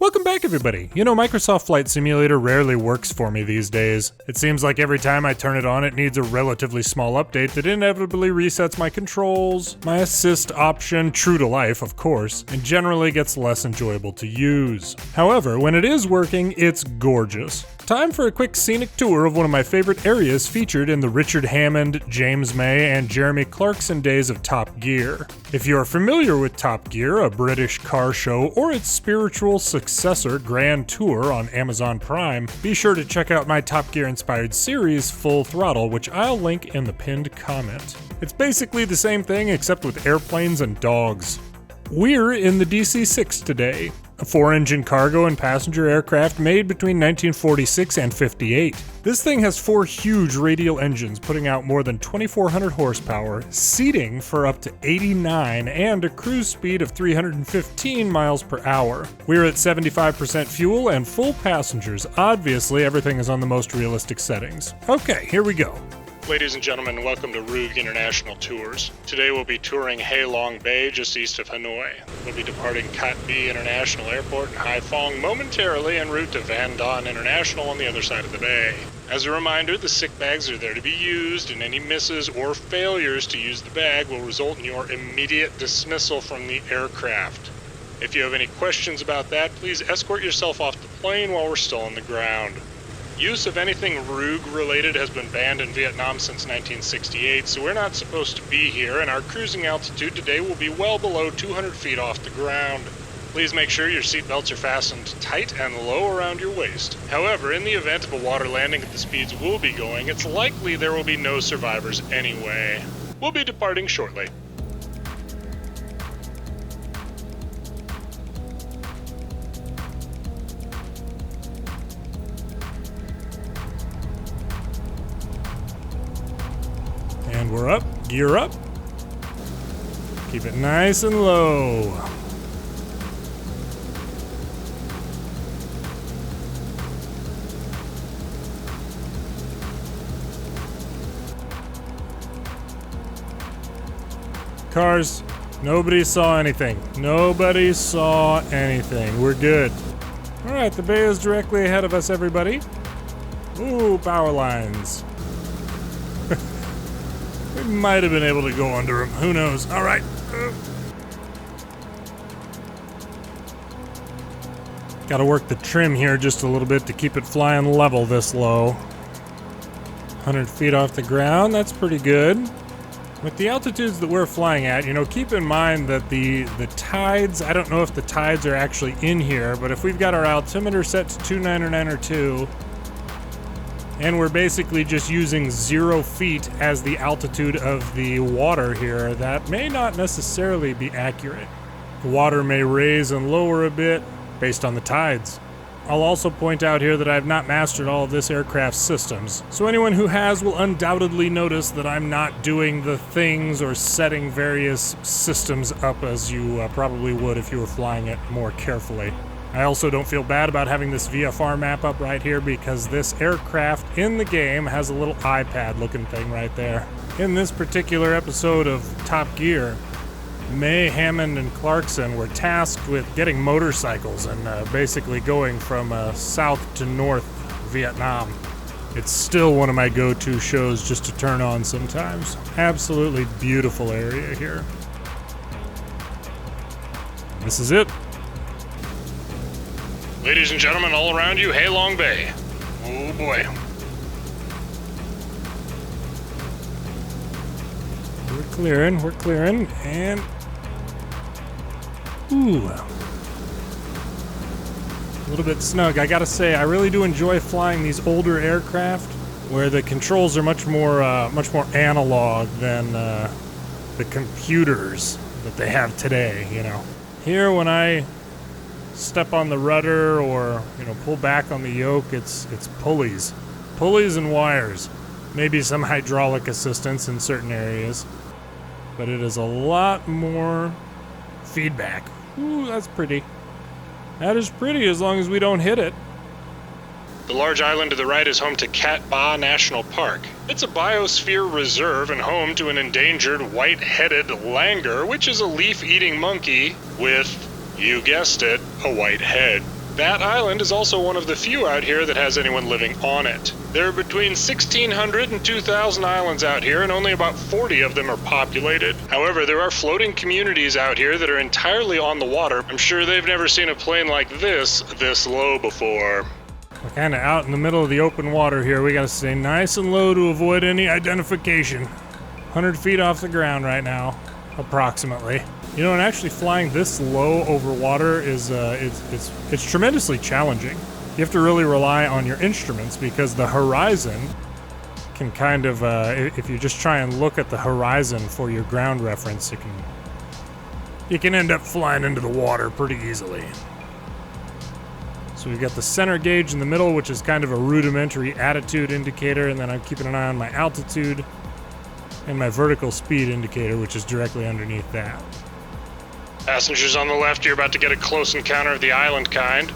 Welcome back, everybody. You know, Microsoft Flight Simulator rarely works for me these days. It seems like every time I turn it on, it needs a relatively small update that inevitably resets my controls, my assist option, true to life, of course, and generally gets less enjoyable to use. However, when it is working, it's gorgeous. Time for a quick scenic tour of one of my favorite areas featured in the Richard Hammond, James May, and Jeremy Clarkson days of Top Gear. If you are familiar with Top Gear, a British car show, or its spiritual successor, Grand Tour, on Amazon Prime, be sure to check out my Top Gear-inspired series, Full Throttle, which I'll link in the pinned comment. It's basically the same thing except with airplanes and dogs. We're in the DC-6 today, a 4-engine cargo and passenger aircraft made between 1946 and 58. This thing has 4 huge radial engines putting out more than 2,400 horsepower, seating for up to 89, and a cruise speed of 315 miles per hour. We're at 75% fuel and full passengers. Obviously, everything is on the most realistic settings. Okay, here we go. Ladies and gentlemen, welcome to Rug International Tours. Today we'll be touring Halong Bay, just east of Hanoi. We'll be departing Cat B International Airport in Haiphong momentarily en route to Van Don International on the other side of the bay. As a reminder, the sick bags are there to be used, and any misses or failures to use the bag will result in your immediate dismissal from the aircraft. If you have any questions about that, please escort yourself off the plane while we're still on the ground. Use of anything Rug related has been banned in Vietnam since 1968, so we're not supposed to be here, and our cruising altitude today will be well below 200 feet off the ground. Please make sure your seatbelts are fastened tight and low around your waist. However, in the event of a water landing at the speeds we'll be going, it's likely there will be no survivors anyway. We'll be departing shortly. And we're up, gear up. Keep it nice and low. Cars, nobody saw anything. Nobody saw anything. We're good. All right, the bay is directly ahead of us, everybody. Ooh, power lines. We might have been able to go under them. Who knows? All right. Got to work the trim here just a little bit to keep it flying level this low. 100 feet off the ground. That's pretty good. With the altitudes that we're flying at, you know, keep in mind that the tides, I don't know if the tides are actually in here, but if we've got our altimeter set to 2992, and we're basically just using 0 feet as the altitude of the water here, that may not necessarily be accurate. The water may raise and lower a bit based on the tides. I'll also point out here that I've not mastered all of this aircraft's systems, so anyone who has will undoubtedly notice that I'm not doing the things or setting various systems up as you probably would if you were flying it more carefully. I also don't feel bad about having this VFR map up right here because this aircraft in the game has a little iPad looking thing right there. In this particular episode of Top Gear, May, Hammond, and Clarkson were tasked with getting motorcycles and basically going from south to north Vietnam. It's still one of my go-to shows just to turn on sometimes. Absolutely beautiful area here. This is it. Ladies and gentlemen, all around you, Halong Bay. Oh boy. We're clearing, and... Ooh. A little bit snug. I gotta say, I really do enjoy flying these older aircraft where the controls are much more analog than the computers that they have today, you know. Here, when I step on the rudder or, you know, pull back on the yoke, it's pulleys and wires, maybe some hydraulic assistance in certain areas, but it is a lot more feedback. Ooh, that's pretty. That is pretty as long as we don't hit it. The large island to the right is home to Cat Ba National Park. It's a biosphere reserve and home to an endangered white-headed langur, which is a leaf-eating monkey with, you guessed it, a white head. That island is also one of the few out here that has anyone living on it. There are between 1,600 and 2,000 islands out here, and only about 40 of them are populated. However, there are floating communities out here that are entirely on the water. I'm sure they've never seen a plane like this low before. We're kind of out in the middle of the open water here. We gotta stay nice and low to avoid any identification. 100 feet off the ground right now, approximately. You know, and actually flying this low over water is it's tremendously challenging. You have to really rely on your instruments because the horizon can kind of, if you just try and look at the horizon for your ground reference, you can end up flying into the water pretty easily. So we've got the center gauge in the middle, which is kind of a rudimentary attitude indicator, and then I'm keeping an eye on my altitude and my vertical speed indicator, which is directly underneath that. Passengers on the left, you're about to get a close encounter of the island kind.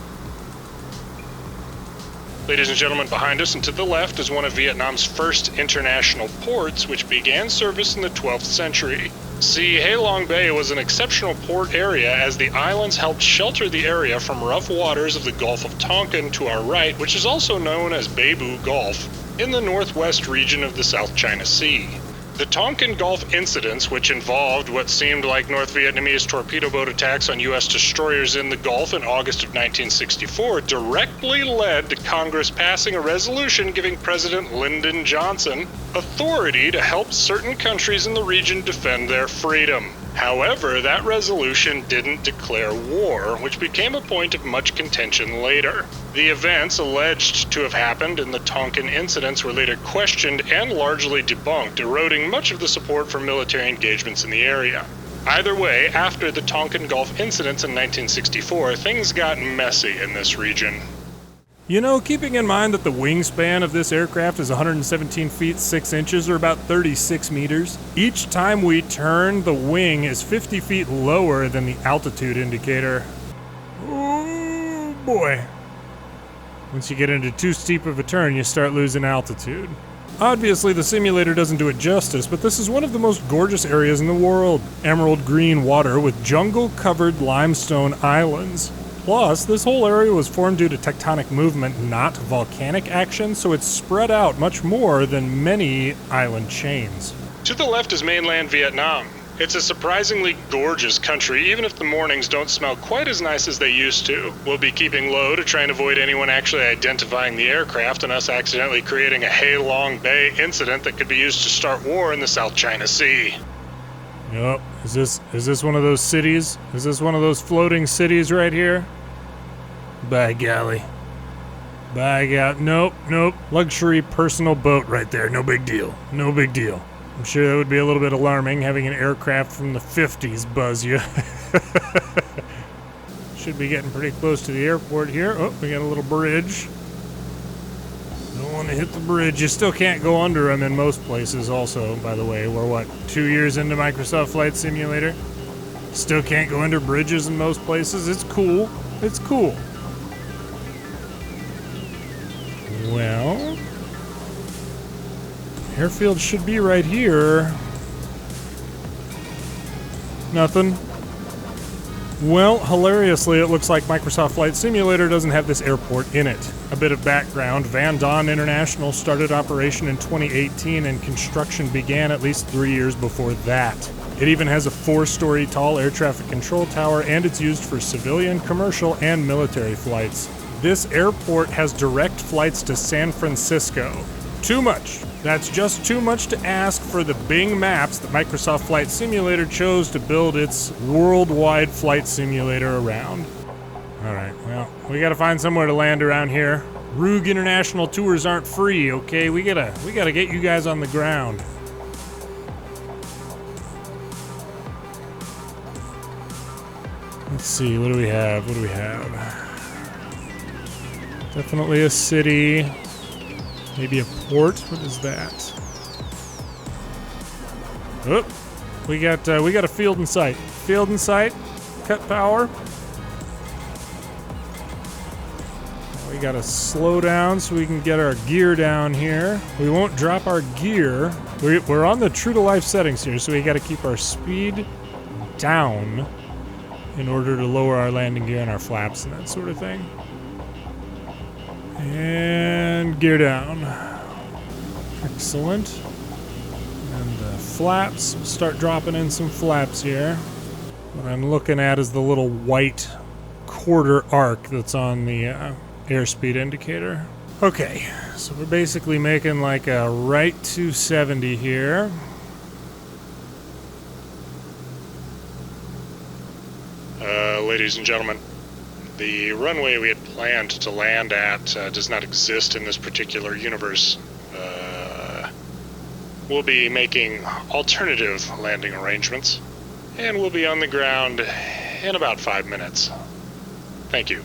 Ladies and gentlemen, behind us and to the left is one of Vietnam's first international ports, which began service in the 12th century. See, Ha Long Bay was an exceptional port area as the islands helped shelter the area from rough waters of the Gulf of Tonkin to our right, which is also known as Beibu Gulf, in the northwest region of the South China Sea. The Tonkin Gulf incidents, which involved what seemed like North Vietnamese torpedo boat attacks on U.S. destroyers in the Gulf in August of 1964, directly led to Congress passing a resolution giving President Lyndon Johnson authority to help certain countries in the region defend their freedom. However, that resolution didn't declare war, which became a point of much contention later. The events alleged to have happened in the Tonkin incidents were later questioned and largely debunked, eroding much of the support for military engagements in the area. Either way, after the Tonkin Gulf incidents in 1964, things got messy in this region. You know, keeping in mind that the wingspan of this aircraft is 117 feet 6 inches, or about 36 meters, each time we turn, the wing is 50 feet lower than the altitude indicator. Oh boy. Once you get into too steep of a turn, you start losing altitude. Obviously, the simulator doesn't do it justice, but this is one of the most gorgeous areas in the world. Emerald green water with jungle-covered limestone islands. Plus, this whole area was formed due to tectonic movement, not volcanic action, so it's spread out much more than many island chains. To the left is mainland Vietnam. It's a surprisingly gorgeous country, even if the mornings don't smell quite as nice as they used to. We'll be keeping low to try and avoid anyone actually identifying the aircraft and us accidentally creating a Ha Long Bay incident that could be used to start war in the South China Sea. Yup. Is this one of those cities? Is this one of those floating cities right here? By golly. By God. Nope. Luxury personal boat right there. No big deal. No big deal. I'm sure that would be a little bit alarming, having an aircraft from the 50s buzz you. Should be getting pretty close to the airport here. Oh, we got a little bridge. Don't want to hit the bridge. You still can't go under them in most places also, by the way. We're what, 2 years into Microsoft Flight Simulator? Still can't go under bridges in most places. It's cool. It's cool. Well, airfield should be right here. Nothing. Well, hilariously, it looks like Microsoft Flight Simulator doesn't have this airport in it. A bit of background, Van Don International started operation in 2018 and construction began at least 3 years before that. It even has a 4-story tall air traffic control tower, and it's used for civilian, commercial, and military flights. This airport has direct flights to San Francisco. Too much. That's just too much to ask for the Bing Maps that Microsoft Flight Simulator chose to build its worldwide flight simulator around. Alright, well, we gotta find somewhere to land around here. Roog International tours aren't free, okay? We gotta get you guys on the ground. Let's see, what do we have? Definitely a city. Maybe a port. What is that? Oh, we got a field in sight. Field in sight. Cut power. We gotta slow down so we can get our gear down here. We won't drop our gear. We're on the true to life settings here, so we gotta keep our speed down in order to lower our landing gear and our flaps and that sort of thing. And gear down. Excellent. And the flaps, start dropping in some flaps here. What I'm looking at is the little white quarter arc that's on the airspeed indicator. Okay, so we're basically making like a right 270 here. Ladies and gentlemen, the runway we had planned to land at does not exist in this particular universe. We'll be making alternative landing arrangements, and we'll be on the ground in about 5 minutes. Thank you.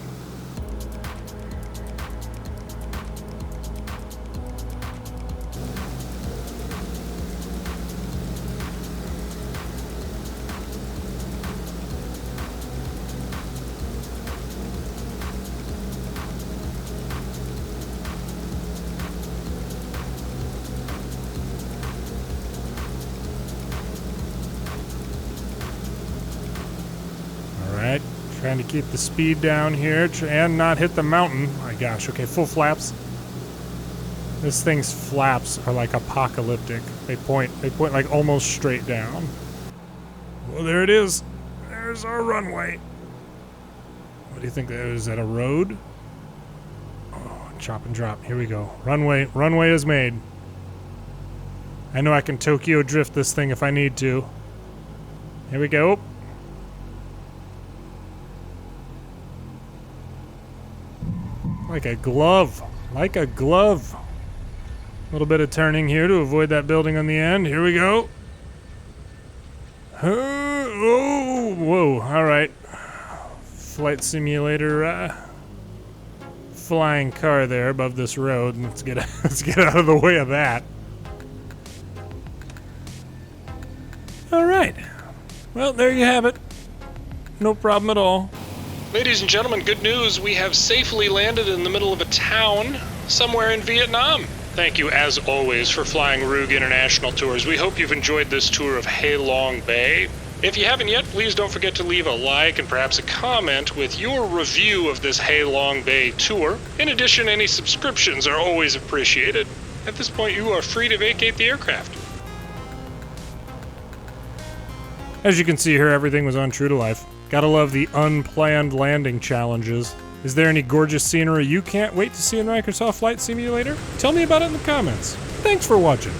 Alright, trying to keep the speed down here and not hit the mountain. My gosh, okay, full flaps. This thing's flaps are like apocalyptic. They point like almost straight down. Well, there it is. There's our runway. What do you think that is? Is that a road? Oh, chop and drop. Here we go. Runway is made. I know I can Tokyo drift this thing if I need to. Here we go. Like a glove. Like a glove. A little bit of turning here to avoid that building on the end. Here we go. Oh, whoa. All right. Flight simulator flying car there above this road. Let's get out of the way of that. All right. Well, there you have it. No problem at all. Ladies and gentlemen, good news. We have safely landed in the middle of a town somewhere in Vietnam. Thank you, as always, for flying Roog International Tours. We hope you've enjoyed this tour of Hai Long Bay. If you haven't yet, please don't forget to leave a like and perhaps a comment with your review of this Hai Long Bay tour. In addition, any subscriptions are always appreciated. At this point, you are free to vacate the aircraft. As you can see here, everything was on true to life. Gotta love the unplanned landing challenges. Is there any gorgeous scenery you can't wait to see in Microsoft Flight Simulator? Tell me about it in the comments. Thanks for watching.